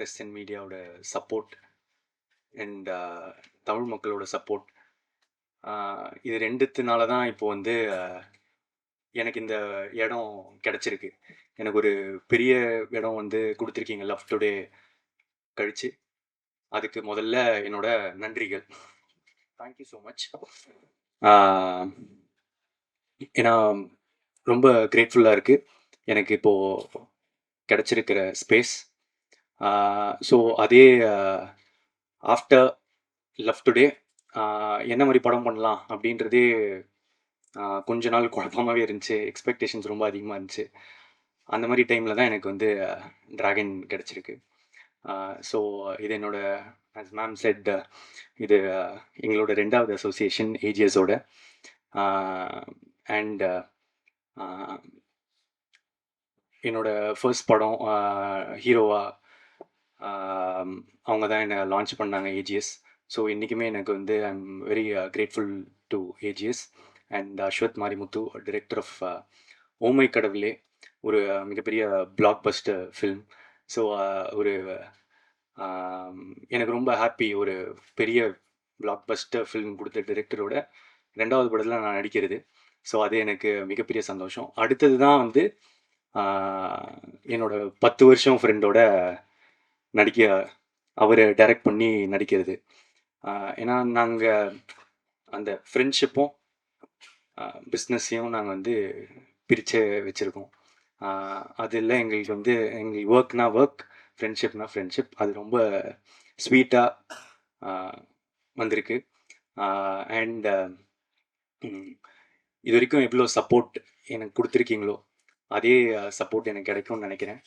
Western மீடியாவோட support and Tamil மக்களோட support இது ரெண்டுத்துனால தான் இப்போ வந்து எனக்கு இந்த இடம் கிடச்சிருக்கு. எனக்கு ஒரு பெரிய இடம் வந்து கொடுத்துருக்கீங்க லவ் டுடே கழிச்சு. அதுக்கு முதல்ல என்னோட நன்றிகள். Thank you so much. ஏன்னா ரொம்ப கிரேட்ஃபுல்லாக இருக்குது எனக்கு இப்போது கிடச்சிருக்கிற ஸ்பேஸ். ஸோ அதே ஆஃப்டர் லவ் டுடே என்ன மாதிரி படம் பண்ணலாம் அப்படின்றதே கொஞ்ச நாள் குழப்பமாகவே இருந்துச்சு. எக்ஸ்பெக்டேஷன்ஸ் ரொம்ப அதிகமாக இருந்துச்சு. அந்த மாதிரி டைமில் தான் எனக்கு வந்து ட்ராகன் கிடச்சிருக்கு. ஸோ இது என்னோட ஆஸ் மேம் செட் இது எங்களோட 2வது அசோசியேஷன் ஏஜிஎஸோட. அண்ட் என்னோட ஃபர்ஸ்ட் படம் ஹீரோவா அவங்க தான் என்னை லான்ச் பண்ணாங்க ஏஜிஎஸ். ஸோ இன்றைக்குமே எனக்கு வந்து I am very grateful to AGS and Ashwath Marimuthu, director of oh my Kadavule, ஒரு மிகப்பெரிய பிளாக் பஸ்டர் ஃபில்ம். ஸோ ஒரு எனக்கு ரொம்ப ஹாப்பி, ஒரு பெரிய பிளாக் பஸ்டர் ஃபில்ம் கொடுத்த டிரெக்டரோட 2வது படத்தில் நான் நடிக்கிறது. ஸோ அது எனக்கு மிகப்பெரிய சந்தோஷம். அடுத்தது தான் வந்து என்னோட 10 வருஷம் ஃப்ரெண்டோட நடிக்க, அவரை டைரக்ட் பண்ணி நடிக்கிறது. ஏன்னா நாங்கள் அந்த ஃப்ரெண்ட்ஷிப்பும் பிஸ்னஸையும் நாங்கள் வந்து பிரித்து வச்சுருக்கோம். அதில் எங்களுக்கு வந்து எங்களுக்கு ஒர்க்னா ஒர்க், ஃப்ரெண்ட்ஷிப்னா ஃப்ரெண்ட்ஷிப். அது ரொம்ப ஸ்வீட்டாக வந்திருக்கு. அண்ட் இது வரைக்கும் எவ்வளோ சப்போர்ட் எனக்கு கொடுத்துருக்கீங்களோ அதே சப்போர்ட் எனக்கு கிடைக்கும்னு நினைக்கிறேன்.